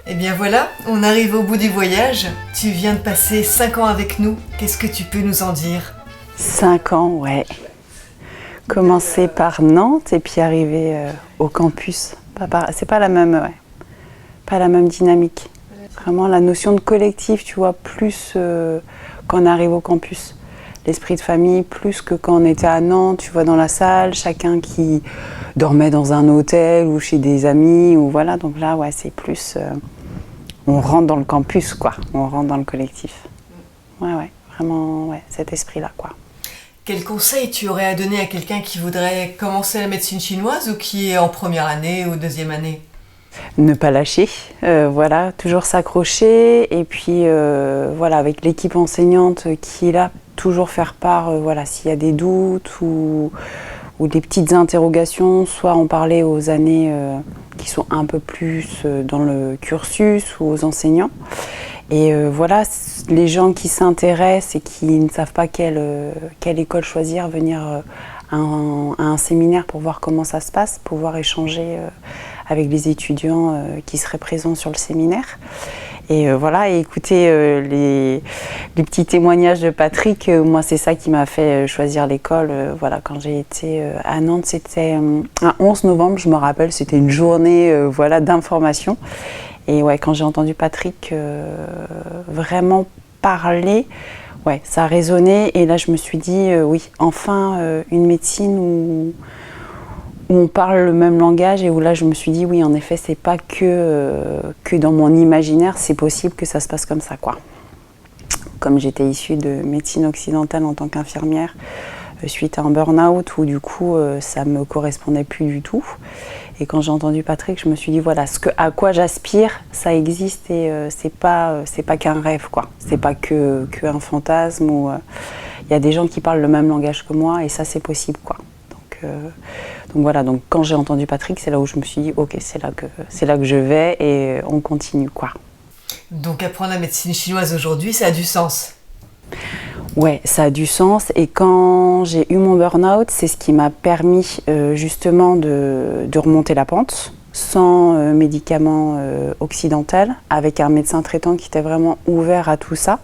Eh bien voilà, on arrive au bout du voyage. Tu viens de passer 5 ans avec nous. Qu'est-ce que tu peux nous en dire? 5 ans, ouais. Commencer par Nantes et puis arriver au campus. C'est pas la même, ouais. Pas la même dynamique. Vraiment la notion de collectif, tu vois, plus quand on arrive au campus. L'esprit de famille, plus que quand on était à Nantes, tu vois, dans la salle, chacun qui dormait dans un hôtel ou chez des amis, ou voilà. Donc là, ouais, c'est plus... on rentre dans le campus, quoi. On rentre dans le collectif. Ouais, vraiment, ouais, cet esprit-là, quoi. Quel conseil tu aurais à donner à quelqu'un qui voudrait commencer la médecine chinoise ou qui est en première année ou deuxième année? Ne pas lâcher, voilà, toujours s'accrocher et puis voilà, avec l'équipe enseignante qui est là, toujours faire part, voilà, s'il y a des doutes ou des petites interrogations, soit en parler aux années qui sont un peu plus dans le cursus ou aux enseignants. Et voilà, les gens qui s'intéressent et qui ne savent pas quelle école choisir, venir à un séminaire pour voir comment ça se passe, pouvoir échanger avec les étudiants qui seraient présents sur le séminaire. Et voilà, et écouter les petits témoignages de Patrick, moi c'est ça qui m'a fait choisir l'école. Voilà, quand j'ai été à Nantes, c'était un 11 novembre, je me rappelle, c'était une journée voilà, d'information. Et ouais, quand j'ai entendu Patrick vraiment parler, ouais, ça a résonné. Et là, je me suis dit, oui, enfin, une médecine où on parle le même langage et où là, je me suis dit, oui, en effet, c'est pas que dans mon imaginaire, c'est possible que ça se passe comme ça, quoi. Comme j'étais issue de médecine occidentale en tant qu'infirmière, suite à un burn-out où du coup, ça me correspondait plus du tout. Et quand j'ai entendu Patrick, je me suis dit voilà, à quoi j'aspire, ça existe et c'est pas qu'un rêve, quoi. C'est pas que un fantasme ou il y a des gens qui parlent le même langage que moi et ça c'est possible, quoi. Donc voilà, donc quand j'ai entendu Patrick, c'est là où je me suis dit ok, c'est là que je vais et on continue, quoi. Donc apprendre la médecine chinoise aujourd'hui, ça a du sens. Ouais, ça a du sens et quand j'ai eu mon burn-out, c'est ce qui m'a permis justement de remonter la pente sans médicaments occidentaux, avec un médecin traitant qui était vraiment ouvert à tout ça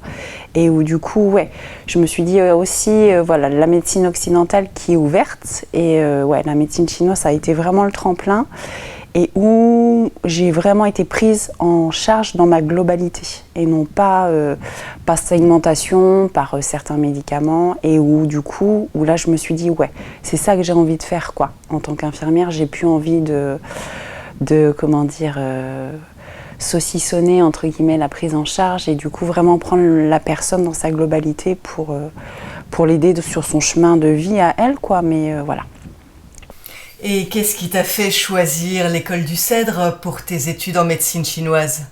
et où du coup, ouais, je me suis dit aussi, voilà, la médecine occidentale qui est ouverte et ouais, la médecine chinoise, ça a été vraiment le tremplin et où j'ai vraiment été prise en charge dans ma globalité et non pas par segmentation, par certains médicaments et où du coup, où là je me suis dit ouais, c'est ça que j'ai envie de faire, quoi. En tant qu'infirmière, j'ai plus envie de comment dire, saucissonner entre guillemets la prise en charge et du coup vraiment prendre la personne dans sa globalité pour l'aider sur son chemin de vie à elle, quoi, mais voilà. Et qu'est-ce qui t'a fait choisir l'école du Cèdre pour tes études en médecine chinoise?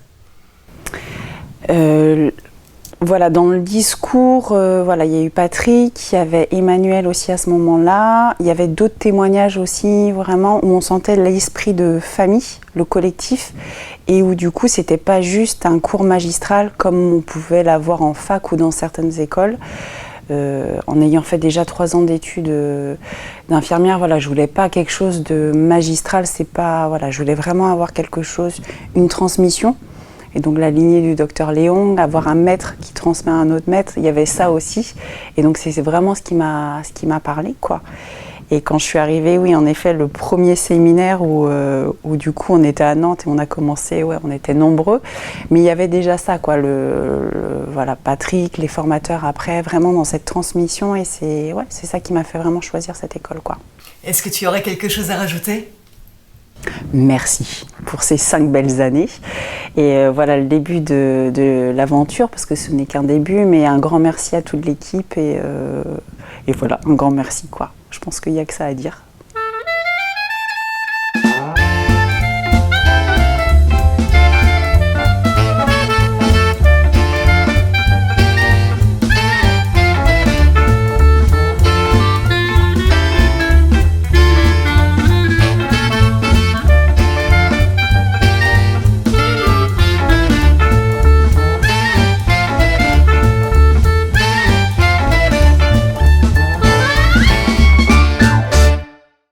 Voilà, dans le discours, voilà, il y a eu Patrick, il y avait Emmanuel aussi à ce moment-là, il y avait d'autres témoignages aussi, vraiment, où on sentait l'esprit de famille, le collectif, et où du coup, c'était pas juste un cours magistral comme on pouvait l'avoir en fac ou dans certaines écoles. En ayant fait déjà 3 ans d'études d'infirmière, voilà, je voulais pas quelque chose de magistral, c'est pas, voilà, je voulais vraiment avoir quelque chose, une transmission. Et donc la lignée du docteur Léon, avoir un maître qui transmet à un autre maître, il y avait ça aussi. Et donc c'est vraiment ce qui m'a parlé, quoi. Et quand je suis arrivée, oui, en effet, le premier séminaire où du coup on était à Nantes et on a commencé, ouais, on était nombreux, mais il y avait déjà ça, quoi, voilà, Patrick, les formateurs après, vraiment dans cette transmission et c'est ça qui m'a fait vraiment choisir cette école, quoi. Est-ce que tu aurais quelque chose à rajouter? Merci pour ces 5 belles années et voilà le début de l'aventure parce que ce n'est qu'un début, mais un grand merci à toute l'équipe et voilà, un grand merci, quoi. Je pense qu'il n'y a que ça à dire.